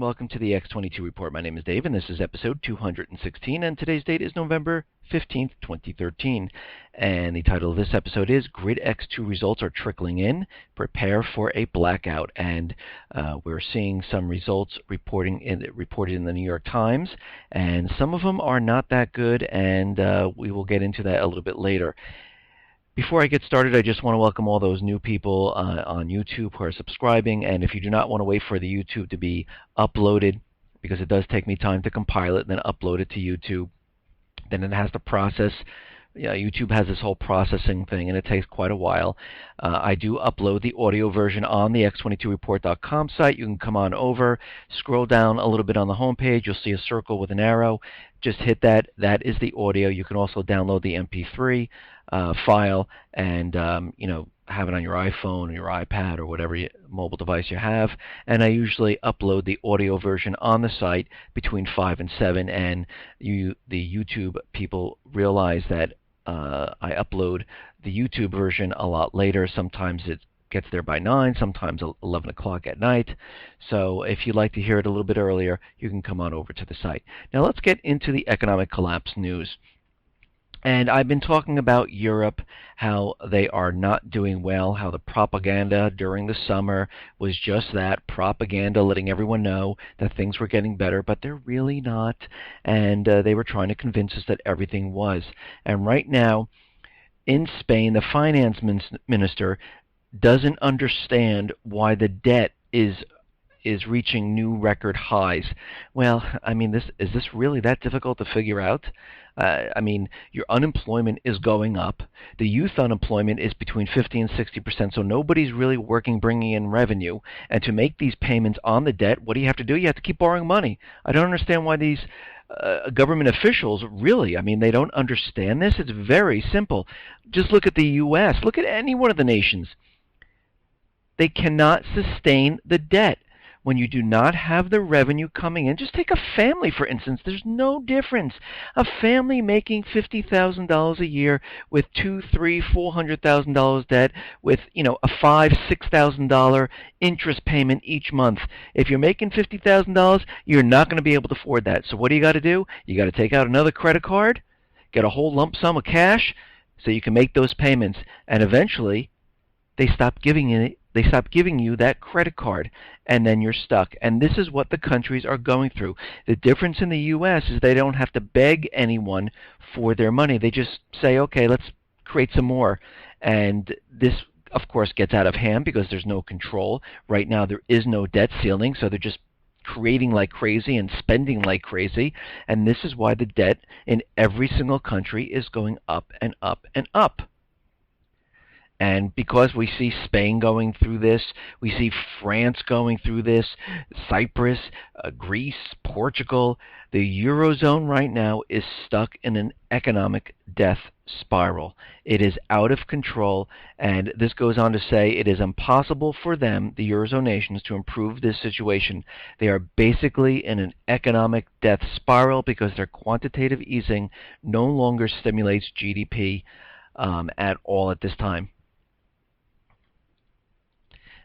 and welcome to the X22 Report. My name is Dave, and this is episode 216, and today's date is November 15th, 2013. And the title of this episode is GridEX II Results Are Trickling In. Prepare for a Blackout. And we're seeing some results reported in the New York Times, and some of them are not that good, and we will get into that a little bit later. Before I get started, I just want to welcome all those new people on YouTube who are subscribing, and if you do not want to wait for the YouTube to be uploaded, because it does take me time to compile it and then upload it to YouTube, then it has to process. YouTube has this whole processing thing, and it takes quite a while. I do upload the audio version on the x22report.com site. You can come on over, scroll down a little bit on the homepage. You'll see a circle with an arrow. Just hit that. That is the audio. You can also download the MP3 file and have it on your iPhone or your iPad or whatever mobile device you have. And I usually upload the audio version on the site between 5 and 7, and the YouTube people realize that I upload the YouTube version a lot later. Sometimes it gets there by 9, sometimes 11 o'clock at night. So if you'd like to hear it a little bit earlier, you can come on over to the site. Now let's get into the economic collapse news. And I've been talking about Europe, how they are not doing well, how the propaganda during the summer was just that, propaganda, letting everyone know that things were getting better, but they're really not. And they were trying to convince us that everything was. And right now, in Spain, the finance minister doesn't understand why the debt is reaching new record highs. Well, I mean, is this really that difficult to figure out? Your unemployment is going up. The youth unemployment is between 50 and 60%, so nobody's really working, bringing in revenue. And to make these payments on the debt, what do you have to do? You have to keep borrowing money. I don't understand why these government officials really, they don't understand this. It's very simple. Just look at the U.S. Look at any one of the nations. They cannot sustain the debt. When you do not have the revenue coming in, just take a family, for instance. There's no difference. A family making $50,000 a year with $200,000, $300,000, $400,000 debt, with a $5,000, $6,000 interest payment each month. If you're making $50,000, you're not going to be able to afford that. So what do? You got to take out another credit card, get a whole lump sum of cash, so you can make those payments. And eventually, they stop giving you that credit card, and then you're stuck. And this is what the countries are going through. The difference in the U.S. is they don't have to beg anyone for their money. They just say, okay, let's create some more. And this, of course, gets out of hand because there's no control. Right now there is no debt ceiling, so they're just creating like crazy and spending like crazy. And this is why the debt in every single country is going up and up and up. And because we see Spain going through this, we see France going through this, Cyprus, Greece, Portugal, the Eurozone right now is stuck in an economic death spiral. It is out of control, and this goes on to say it is impossible for them, the Eurozone nations, to improve this situation. They are basically in an economic death spiral because their quantitative easing no longer stimulates GDP at all at this time.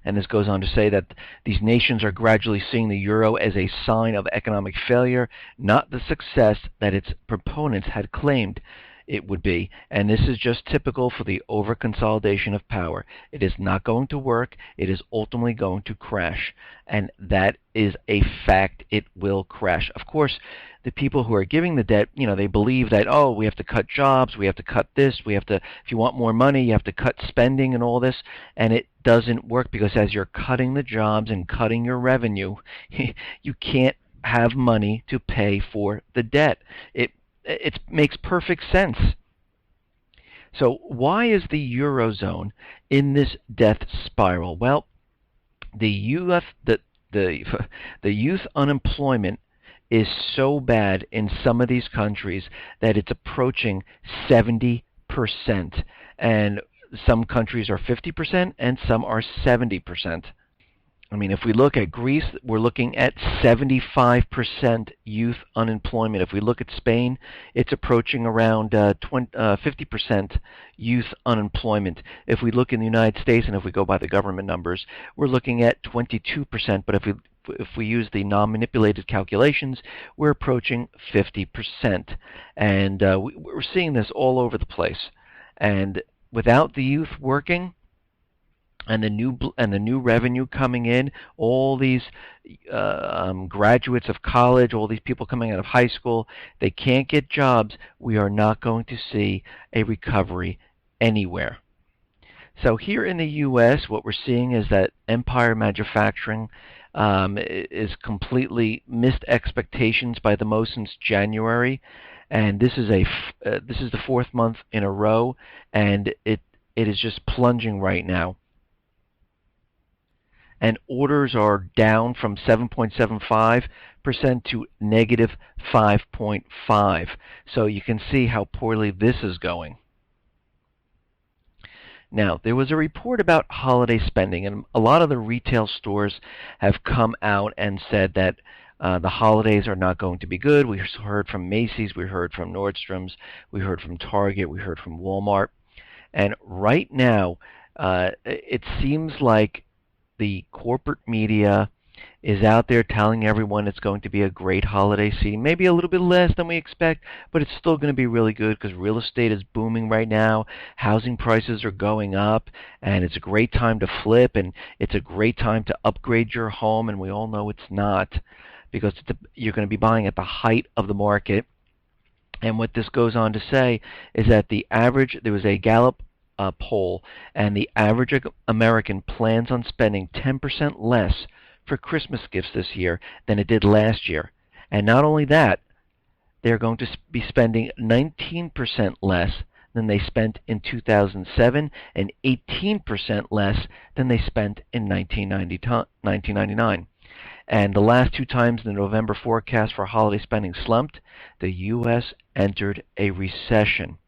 And this goes on to say that these nations are gradually seeing the euro as a sign of economic failure, not the success that its proponents had claimed it would be. And this is just typical for the over-consolidation of power. It is not going to work. It is ultimately going to crash. And that is a fact. It will crash. Of course, the people who are giving the debt, they believe that, oh, we have to cut jobs, we have to cut this, if you want more money, you have to cut spending and all this. And it doesn't work, because as you're cutting the jobs and cutting your revenue, you can't have money to pay for the debt. It makes perfect sense. So why is the Eurozone in this death spiral? Well, the youth unemployment is so bad in some of these countries that it's approaching 70%. And some countries are 50% and some are 70%. If we look at Greece, we're looking at 75% youth unemployment. If we look at Spain, it's approaching around 50% youth unemployment. If we look in the United States, and if we go by the government numbers, we're looking at 22%. But if we if we use the non-manipulated calculations, we're approaching 50%. And we're seeing this all over the place. And without the youth working, and the new revenue coming in, all these graduates of college, all these people coming out of high school, they can't get jobs. We are not going to see a recovery anywhere. So here in the U.S., what we're seeing is that Empire Manufacturing is completely missed expectations by the most since January, and this is the fourth month in a row, and it is just plunging right now. And orders are down from 7.75% to negative 5.5. So you can see how poorly this is going. Now, there was a report about holiday spending, and a lot of the retail stores have come out and said that the holidays are not going to be good. We heard from Macy's, we heard from Nordstrom's, we heard from Target, we heard from Walmart. And right now, it seems like the corporate media is out there telling everyone it's going to be a great holiday season, maybe a little bit less than we expect, but it's still going to be really good because real estate is booming right now. Housing prices are going up, and it's a great time to flip, and it's a great time to upgrade your home, and we all know it's not, because you're going to be buying at the height of the market. And what this goes on to say is that there was a Gallup poll, and the average American plans on spending 10% less for Christmas gifts this year than it did last year. And not only that, they're going to be spending 19% less than they spent in 2007 and 18% less than they spent in 1999. And the last two times the November forecast for holiday spending slumped, the U.S. entered a recession.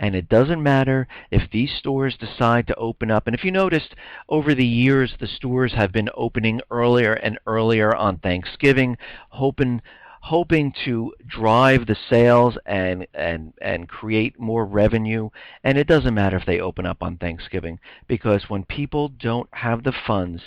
And it doesn't matter if these stores decide to open up. And if you noticed, over the years, the stores have been opening earlier and earlier on Thanksgiving, hoping to drive the sales and create more revenue. And it doesn't matter if they open up on Thanksgiving, because when people don't have the funds,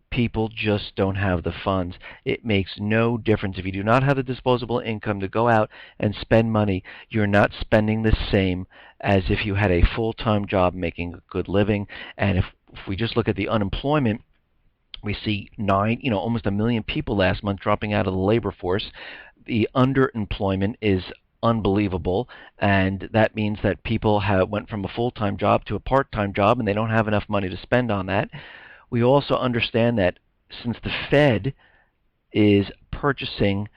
people just don't have the funds. It makes no difference. If you do not have the disposable income to go out and spend money, you're not spending the same as if you had a full-time job making a good living. And if we just look at the unemployment, we see almost 1 million people last month dropping out of the labor force. The underemployment is unbelievable, and that means that people went from a full-time job to a part-time job, and they don't have enough money to spend on that. We also understand that since the Fed is purchasing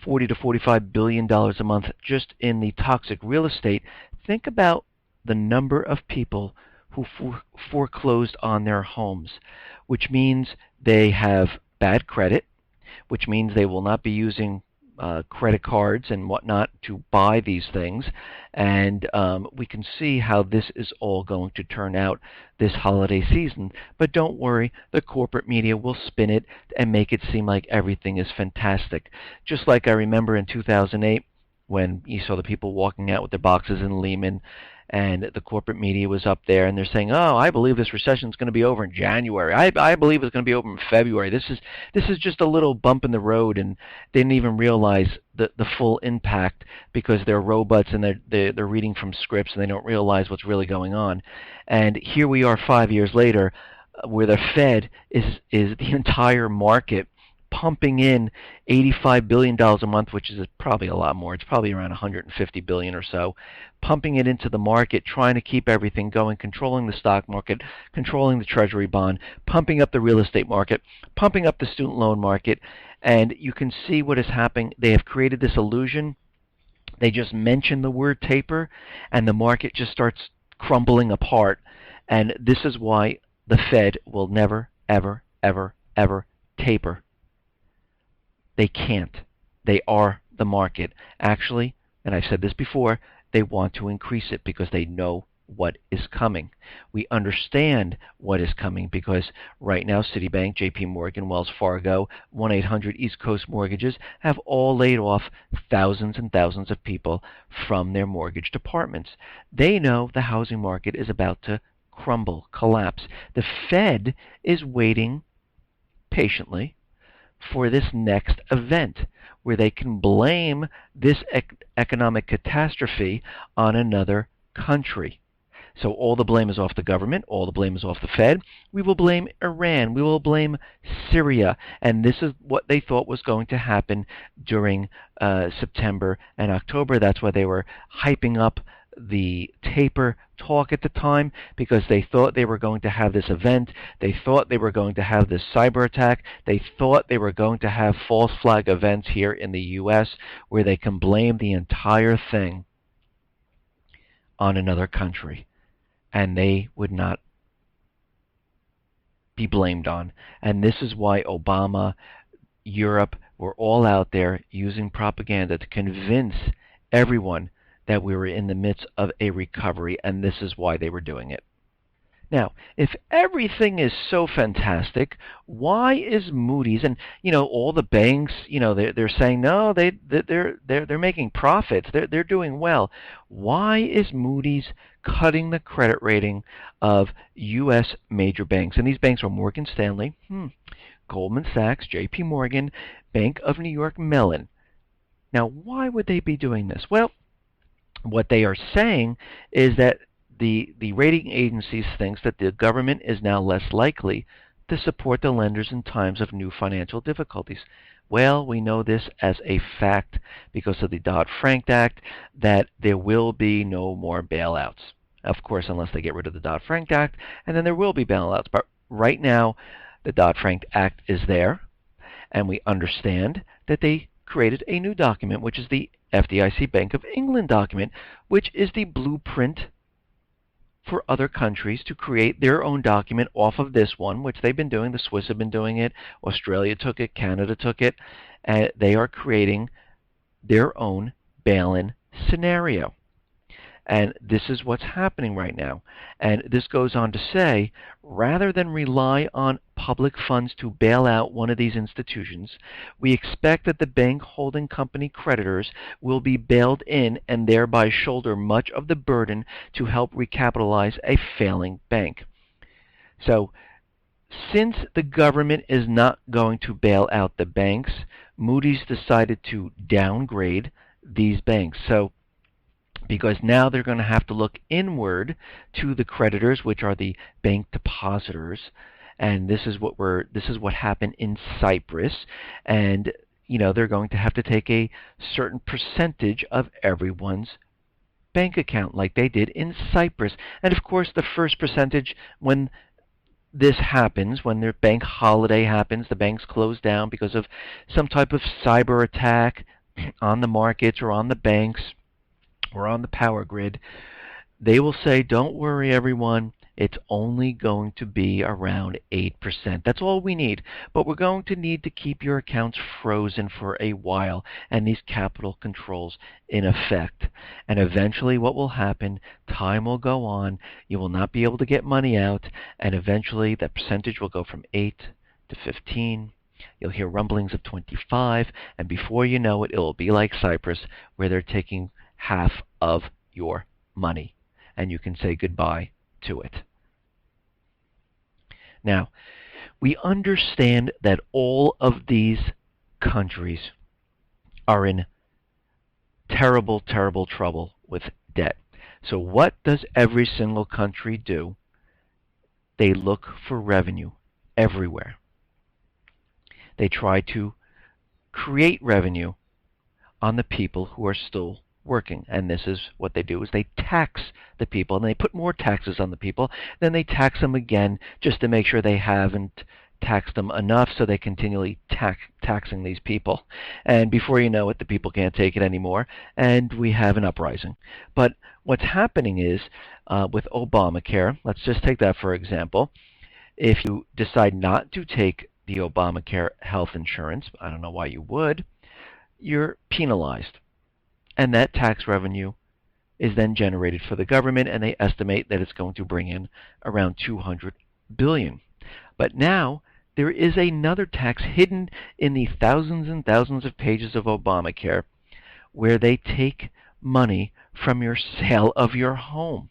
$40 to $45 billion a month just in the toxic real estate, think about the number of people who foreclosed on their homes, which means they have bad credit, which means they will not be using credit cards and whatnot to buy these things. And we can see how this is all going to turn out this holiday season. But don't worry, the corporate media will spin it and make it seem like everything is fantastic. Just like I remember in 2008 when you saw the people walking out with their boxes in Lehman, and the corporate media was up there, and they're saying, "Oh, I believe this recession is going to be over in January. I believe it's going to be over in February. This is just a little bump in the road," and they didn't even realize the full impact, because they're robots and they're reading from scripts, and they don't realize what's really going on. And here we are 5 years later, where the Fed is the entire market, pumping in $85 billion a month, which is probably a lot more. It's probably around $150 billion or so, pumping it into the market, trying to keep everything going, controlling the stock market, controlling the treasury bond, pumping up the real estate market, pumping up the student loan market. And you can see what is happening. They have created this illusion. They just mention the word taper, and the market just starts crumbling apart. And this is why the Fed will never, ever, ever, ever taper. They can't. They are the market. Actually, and I've said this before, they want to increase it because they know what is coming. We understand what is coming because right now Citibank, JP Morgan, Wells Fargo, 1-800 East Coast Mortgages have all laid off thousands and thousands of people from their mortgage departments. They know the housing market is about to crumble, collapse. The Fed is waiting patiently for this next event where they can blame this economic catastrophe on another country. So all the blame is off the government, all the blame is off the Fed. We will blame Iran, we will blame Syria, and this is what they thought was going to happen during September and October. That's why they were hyping up the taper talk at the time, because they thought they were going to have this event. They thought they were going to have this cyber attack. They thought they were going to have false flag events here in the U.S. where they can blame the entire thing on another country, and they would not be blamed on. And this is why Obama, Europe, were all out there using propaganda to convince everyone that we were in the midst of a recovery, and this is why they were doing it. Now, if everything is so fantastic, why is Moody's and all the banks, they're saying no, they're making profits, they're doing well. Why is Moody's cutting the credit rating of U.S. major banks? And these banks are Morgan Stanley, Goldman Sachs, J.P. Morgan, Bank of New York Mellon. Now, why would they be doing this? Well, what they are saying is that the rating agencies thinks that the government is now less likely to support the lenders in times of new financial difficulties. Well, we know this as a fact because of the Dodd-Frank Act, that there will be no more bailouts. Of course, unless they get rid of the Dodd-Frank Act, and then there will be bailouts. But right now, the Dodd-Frank Act is there, and we understand that they created a new document, which is the FDIC Bank of England document, which is the blueprint for other countries to create their own document off of this one, which they've been doing. The Swiss have been doing it. Australia took it. Canada took it. And they are creating their own bail-in scenario. And this is what's happening right now. And this goes on to say, rather than rely on public funds to bail out one of these institutions, we expect that the bank holding company creditors will be bailed in and thereby shoulder much of the burden to help recapitalize a failing bank. So, since the government is not going to bail out the banks, Moody's decided to downgrade these banks. So, because now they're going to have to look inward to the creditors, which are the bank depositors, and this is what happened in Cyprus, and they're going to have to take a certain percentage of everyone's bank account, like they did in Cyprus. And of course, the first percentage, when this happens, when their bank holiday happens, the banks close down because of some type of cyber attack on the markets or on the banks or on the power grid, they will say, don't worry everyone, it's only going to be around 8%. That's all we need. But we're going to need to keep your accounts frozen for a while and these capital controls in effect. And eventually what will happen, time will go on, you will not be able to get money out, and eventually that percentage will go from 8 to 15. You'll hear rumblings of 25, and before you know it, it will be like Cyprus, where they're taking half of your money, and you can say goodbye to it. Now, we understand that all of these countries are in terrible, terrible trouble with debt. So what does every single country do? They look for revenue everywhere. They try to create revenue on the people who are still working. And this is what they do, is they tax the people, and they put more taxes on the people. Then they tax them again just to make sure they haven't taxed them enough, so they continually taxing these people. And before you know it, the people can't take it anymore, and we have an uprising. But what's happening is, with Obamacare, let's just take that for example. If you decide not to take the Obamacare health insurance, I don't know why you would, you're penalized. And that tax revenue is then generated for the government, and they estimate that it's going to bring in around $200 billion. But now there is another tax hidden in the thousands and thousands of pages of Obamacare, where they take money from your sale of your home.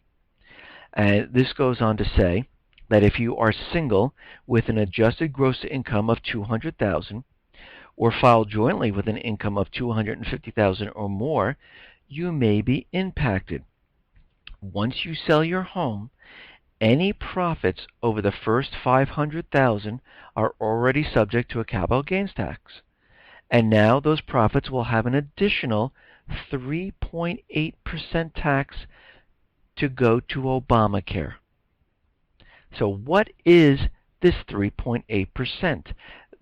And this goes on to say that if you are single with an adjusted gross income of $200,000, or file jointly with an income of $250,000 or more, you may be impacted. Once you sell your home, any profits over the first $500,000 are already subject to a capital gains tax. And now those profits will have an additional 3.8% tax to go to Obamacare. So what is this 3.8%?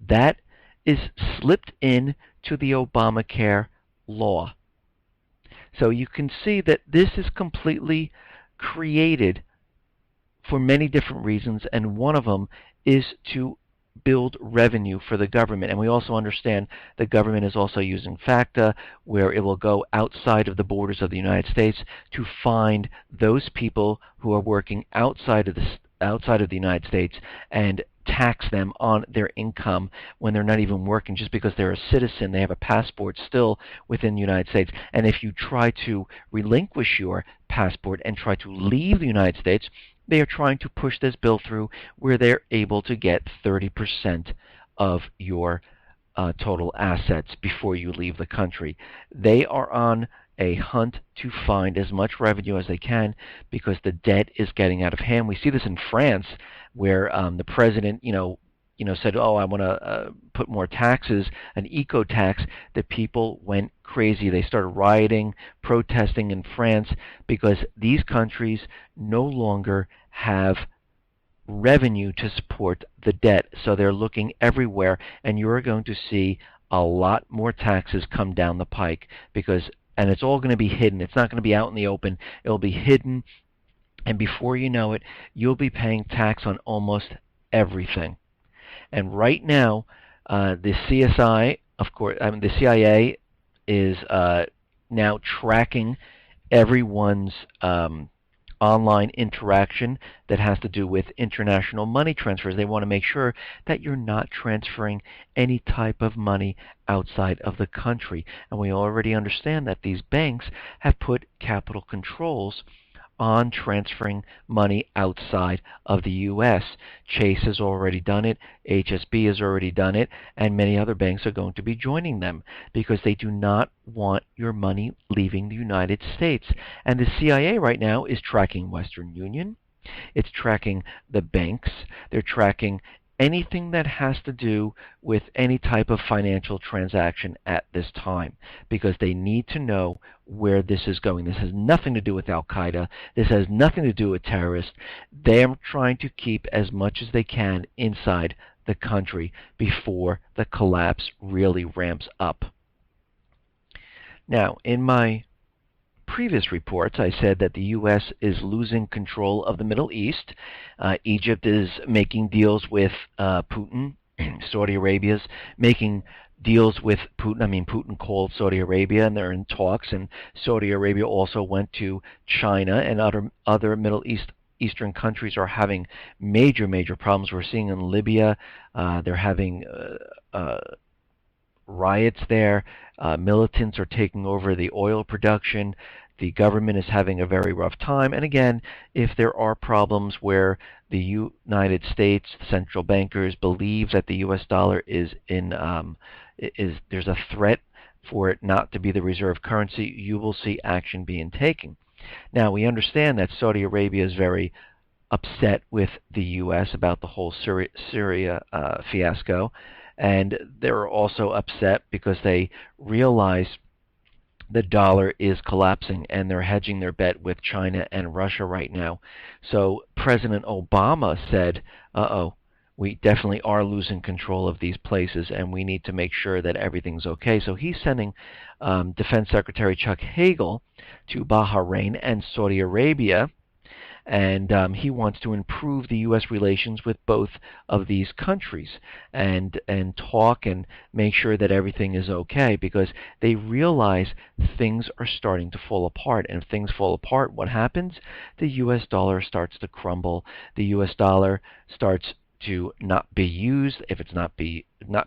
That is slipped in to the Obamacare law. So you can see that this is completely created for many different reasons, and one of them is to build revenue for the government. And we also understand the government is also using FACTA, where it will go outside of the borders of the United States to find those people who are working outside of the United States and tax them on their income when they're not even working, just because they're a citizen. They have a passport still within the United States. And if you try to relinquish your passport and try to leave the United States, they are trying to push this bill through where they're able to get 30% of your total assets before you leave the country. They are on a hunt to find as much revenue as they can because the debt is getting out of hand. We see this in France, where the president, said, "Oh, I want to put more taxes, an eco tax." The people went crazy. They started rioting, protesting in France because these countries no longer have revenue to support the debt. So they're looking everywhere, and you're going to see a lot more taxes come down the pike and it's all going to be hidden. It's not going to be out in the open. It'll be hidden, and before you know it, you'll be paying tax on almost everything. And right now, the CIA is now tracking everyone's online interaction that has to do with international money transfers. They want to make sure that you're not transferring any type of money outside of the country. And we already understand that these banks have put capital controls on transferring money outside of the U.S. Chase has already done it, HSB has already done it, and many other banks are going to be joining them because they do not want your money leaving the United States. And the CIA right now is tracking Western Union. It's tracking the banks. They're tracking anything that has to do with any type of financial transaction at this time because they need to know where this is going. This has nothing to do with Al-Qaeda. This has nothing to do with terrorists. They're trying to keep as much as they can inside the country before the collapse really ramps up. Now, in my previous reports, I said that the U.S. is losing control of the Middle East. Egypt is making deals with Putin. Saudi Arabia's making deals with Putin. Putin called Saudi Arabia, and they're in talks. And Saudi Arabia also went to China, and other Middle Eastern countries are having major problems. We're seeing in Libya, they're having riots there. Militants are taking over the oil production. The government is having a very rough time. And again, if there are problems where the United States central bankers believe that the U.S. dollar there's a threat for it not to be the reserve currency, you will see action being taken. Now, we understand that Saudi Arabia is very upset with the U.S. about the whole Syria fiasco. And they're also upset because they realize the dollar is collapsing and they're hedging their bet with China and Russia right now. So President Obama said, we definitely are losing control of these places and we need to make sure that everything's okay. So he's sending Defense Secretary Chuck Hagel to Bahrain and Saudi Arabia, and he wants to improve the U.S. relations with both of these countries and talk and make sure that everything is okay, because they realize things are starting to fall apart. And if things fall apart, what happens? The U.S. dollar starts to crumble. The U.S. dollar starts to not be used. If it's not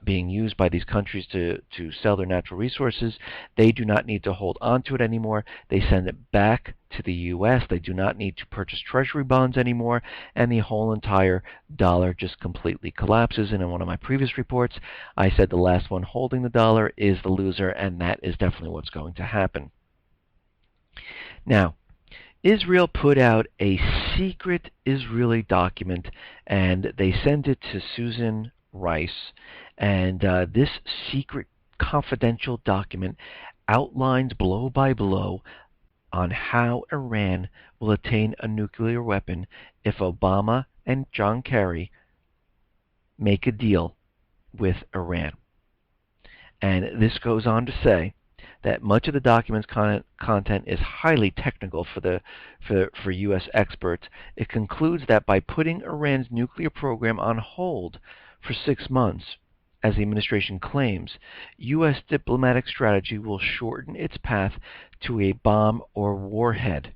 being used by these countries to sell their natural resources, they do not need to hold on to it anymore. They send it back to the U.S. They do not need to purchase treasury bonds anymore, and the whole entire dollar just completely collapses. And in one of my previous reports, I said the last one holding the dollar is the loser, and that is definitely what's going to happen. Now, Israel put out a secret Israeli document, and they sent it to Susan Rice. And this secret confidential document outlines blow by blow on how Iran will attain a nuclear weapon if Obama and John Kerry make a deal with Iran. And this goes on to say that much of the document's content is highly technical for U.S. experts. It concludes that by putting Iran's nuclear program on hold for 6 months, as the administration claims, U.S. diplomatic strategy will shorten its path to a bomb or warhead.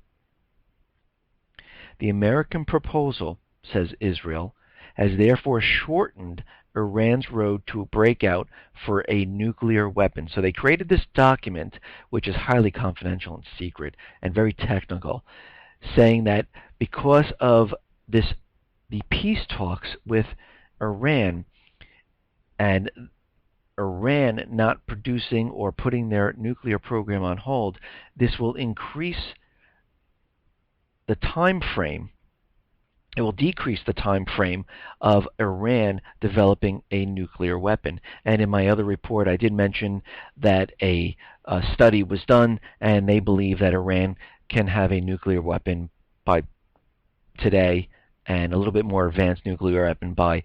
The American proposal, says Israel, has therefore shortened Iran's road to a breakout for a nuclear weapon. So they created this document, which is highly confidential and secret and very technical, saying that because of the peace talks with Iran and Iran not producing or putting their nuclear program on hold, this will increase the time frame. It will decrease the time frame of Iran developing a nuclear weapon. And in my other report, I did mention that a study was done, and they believe that Iran can have a nuclear weapon by today and a little bit more advanced nuclear weapon by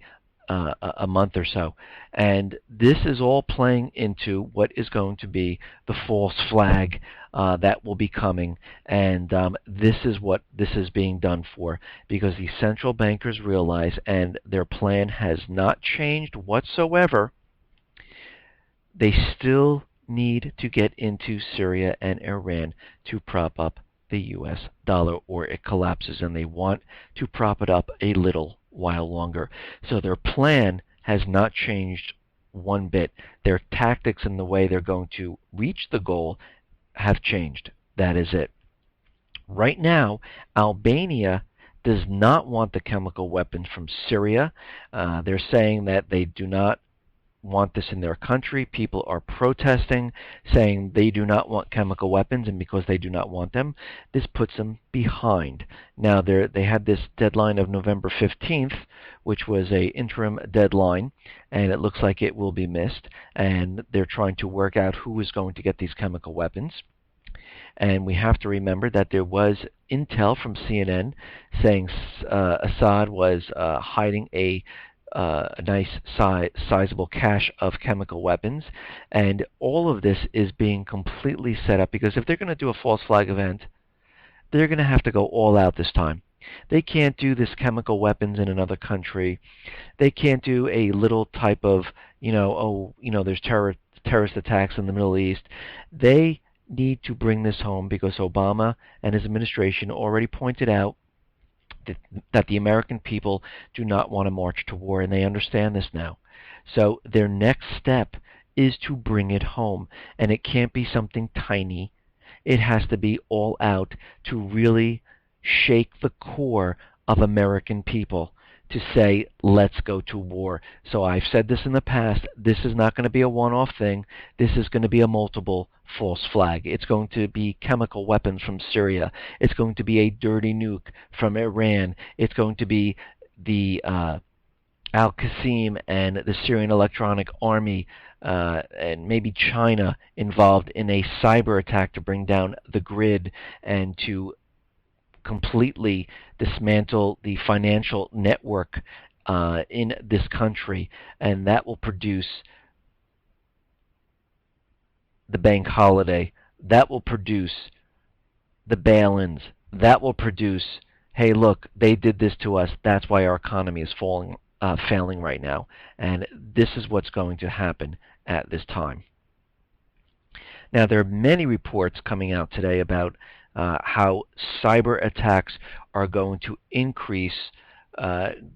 a month or so. And this is all playing into what is going to be the false flag that will be coming. And this is what this is being done for, because the central bankers realize, and their plan has not changed whatsoever, they still need to get into Syria and Iran to prop up the U.S. dollar, or it collapses, and they want to prop it up a little while longer. So their plan has not changed one bit. Their tactics and the way they're going to reach the goal have changed. That is it. Right now, Albania does not want the chemical weapons from Syria. They're saying that they do not want this in their country. People are protesting, saying they do not want chemical weapons, and because they do not want them, this puts them behind. Now, they had this deadline of November 15th, which was a interim deadline, and it looks like it will be missed, and they're trying to work out who is going to get these chemical weapons. And we have to remember that there was intel from CNN saying Assad was hiding a nice sizable cache of chemical weapons, and all of this is being completely set up, because if they're going to do a false flag event, they're going to have to go all out this time. They can't do this chemical weapons in another country. They can't do a little type of, there's terrorist attacks in the Middle East. They need to bring this home, because Obama and his administration already pointed out that the American people do not want to march to war, and they understand this now. So their next step is to bring it home, and it can't be something tiny. It has to be all out to really shake the core of American people to say, let's go to war. So I've said this in the past, this is not going to be a one-off thing. This is going to be a multiple false flag. It's going to be chemical weapons from Syria. It's going to be a dirty nuke from Iran. It's going to be the Al-Qasim and the Syrian Electronic Army and maybe China involved in a cyber attack to bring down the grid and to completely dismantle the financial network in this country, and that will produce the bank holiday, that will produce the bail-ins, that will produce, hey, look, they did this to us, that's why our economy is failing right now, and this is what's going to happen at this time. Now, there are many reports coming out today about how cyber attacks are going to increase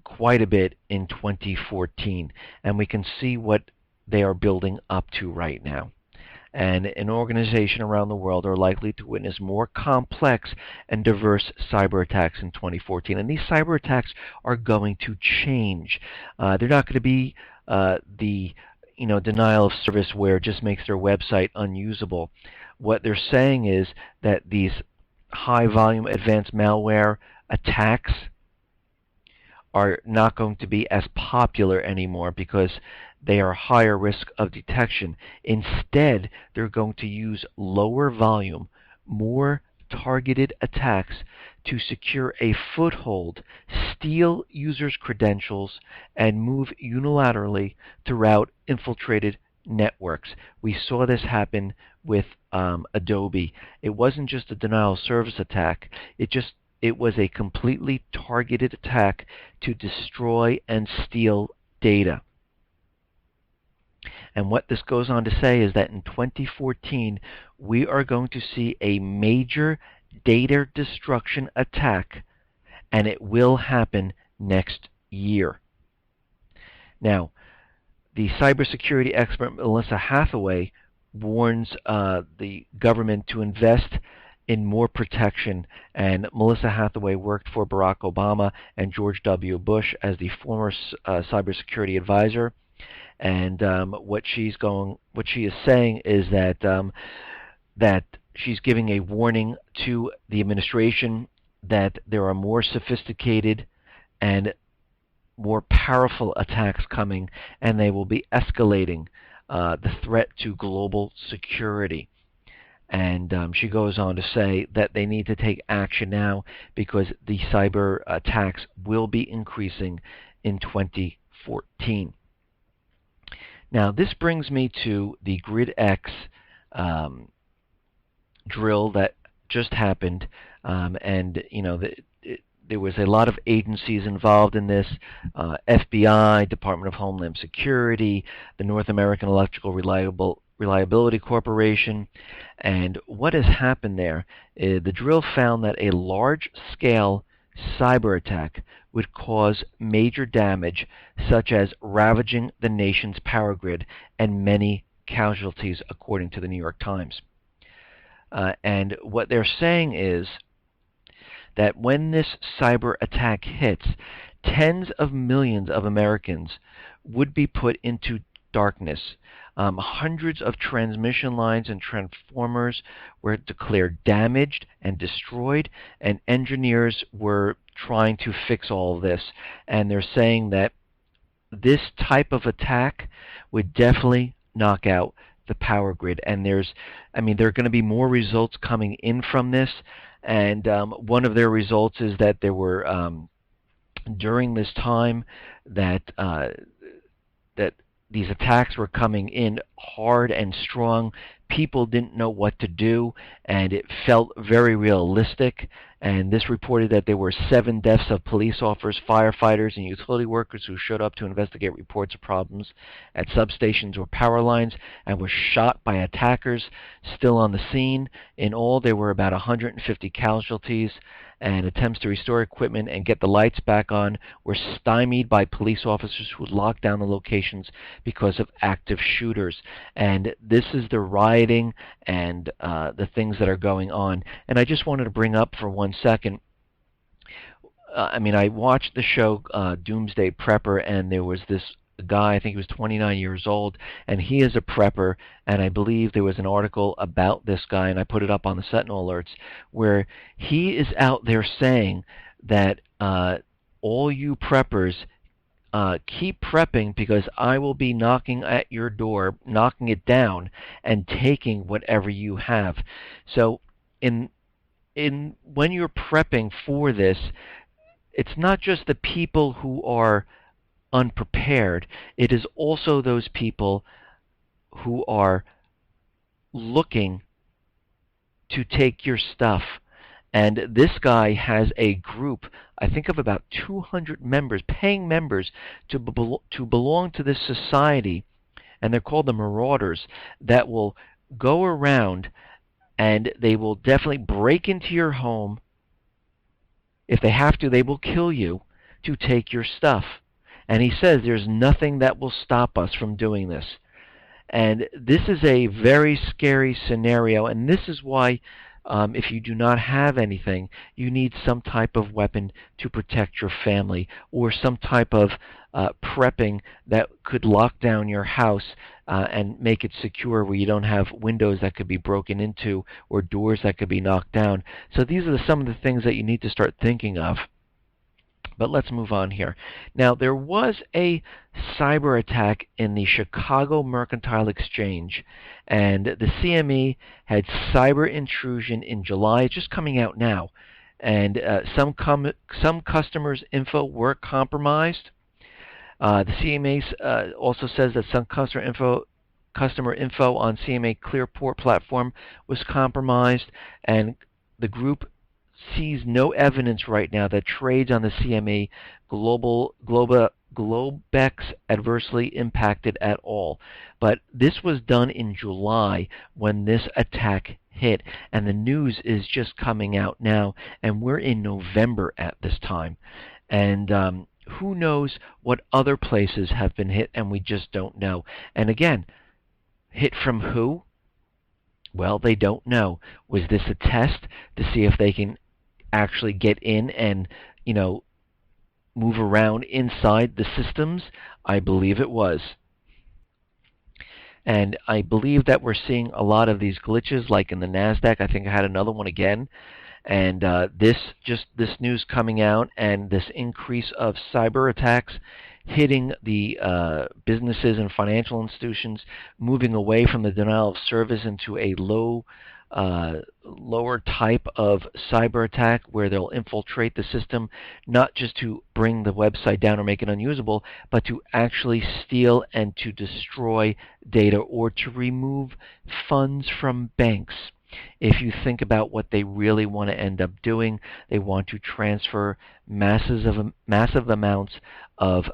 quite a bit in 2014, and we can see what they are building up to right now. And an organization around the world are likely to witness more complex and diverse cyber attacks in 2014. And these cyber attacks are going to change. They're not going to be the denial of service where it just makes their website unusable. What they're saying is that these high volume advanced malware attacks are not going to be as popular anymore because they are higher risk of detection. Instead, they're going to use lower volume, more targeted attacks to secure a foothold, steal users' credentials, and move unilaterally throughout infiltrated networks. We saw this happen with Adobe. It wasn't just a denial of service attack. It was a completely targeted attack to destroy and steal data. And what this goes on to say is that in 2014, we are going to see a major data destruction attack, and it will happen next year. Now, the cybersecurity expert Melissa Hathaway warns the government to invest in more protection. And Melissa Hathaway worked for Barack Obama and George W. Bush as the former cybersecurity advisor. And what she is saying is that she's giving a warning to the administration that there are more sophisticated and more powerful attacks coming, and they will be escalating the threat to global security. And she goes on to say that they need to take action now because the cyber attacks will be increasing in 2014. Now, this brings me to the GridEX drill that just happened, and there was a lot of agencies involved in this: FBI, Department of Homeland Security, the North American Electrical Reliability Corporation. And what has happened there, the drill found that a large-scale cyber attack would cause major damage, such as ravaging the nation's power grid and many casualties, according to the New York Times. And what they're saying is that when this cyber attack hits, tens of millions of Americans would be put into darkness. Hundreds of transmission lines and transformers were declared damaged and destroyed, and engineers were trying to fix all of this. And they're saying that this type of attack would definitely knock out the power grid. And there are going to be more results coming in from this. And one of their results is that there were, during this time, that these attacks were coming in hard and strong. People didn't know what to do, and it felt very realistic. And this reported that there were 7 deaths of police officers, firefighters, and utility workers who showed up to investigate reports of problems at substations or power lines and were shot by attackers still on the scene. In all, there were about 150 casualties, and attempts to restore equipment and get the lights back on were stymied by police officers who locked down the locations because of active shooters. And this is the rioting and the things that are going on. And I just wanted to bring up for 1 second, I watched the show Doomsday Prepper, and there was this guy, I think he was 29 years old, and he is a prepper, and I believe there was an article about this guy, and I put it up on the Sentinel Alerts, where he is out there saying that all you preppers, keep prepping, because I will be knocking at your door, knocking it down, and taking whatever you have. So when you're prepping for this, it's not just the people who are unprepared. It is also those people who are looking to take your stuff. And this guy has a group, I think of about 200 members, paying members to belong to this society, and they're called the Marauders, that will go around and they will definitely break into your home. If they have to, they will kill you to take your stuff. And he says there's nothing that will stop us from doing this. And this is a very scary scenario, and this is why if you do not have anything, you need some type of weapon to protect your family, or some type of prepping that could lock down your house and make it secure, where you don't have windows that could be broken into or doors that could be knocked down. So these are some of the things that you need to start thinking of. But let's move on here. Now, there was a cyber attack in the Chicago Mercantile Exchange, and the CME had cyber intrusion in July. It's just coming out now, and some customers' info were compromised. The CME also says that some customer info on CMA Clearport platform was compromised, and the group sees no evidence right now that trades on the CME Globex adversely impacted at all. But this was done in July when this attack hit, and the news is just coming out now, and we're in November at this time. And who knows what other places have been hit, and we just don't know. And again, hit from who? Well, they don't know. Was this a test to see if they can actually get in and, move around inside the systems? I believe it was. And I believe that we're seeing a lot of these glitches, like in the NASDAQ. I think I had another one again. And this news coming out, and this increase of cyber attacks hitting the businesses and financial institutions, moving away from the denial of service into a lower type of cyber attack, where they'll infiltrate the system, not just to bring the website down or make it unusable, but to actually steal and to destroy data, or to remove funds from banks. If you think about what they really want to end up doing, they want to transfer massive amounts of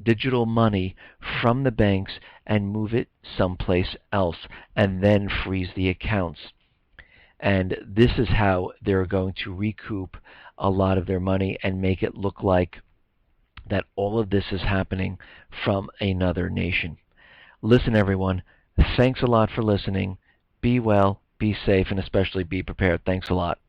digital money from the banks and move it someplace else, and then freeze the accounts. And this is how they're going to recoup a lot of their money and make it look like that all of this is happening from another nation. Listen, everyone, thanks a lot for listening. Be well, be safe, and especially be prepared. Thanks a lot.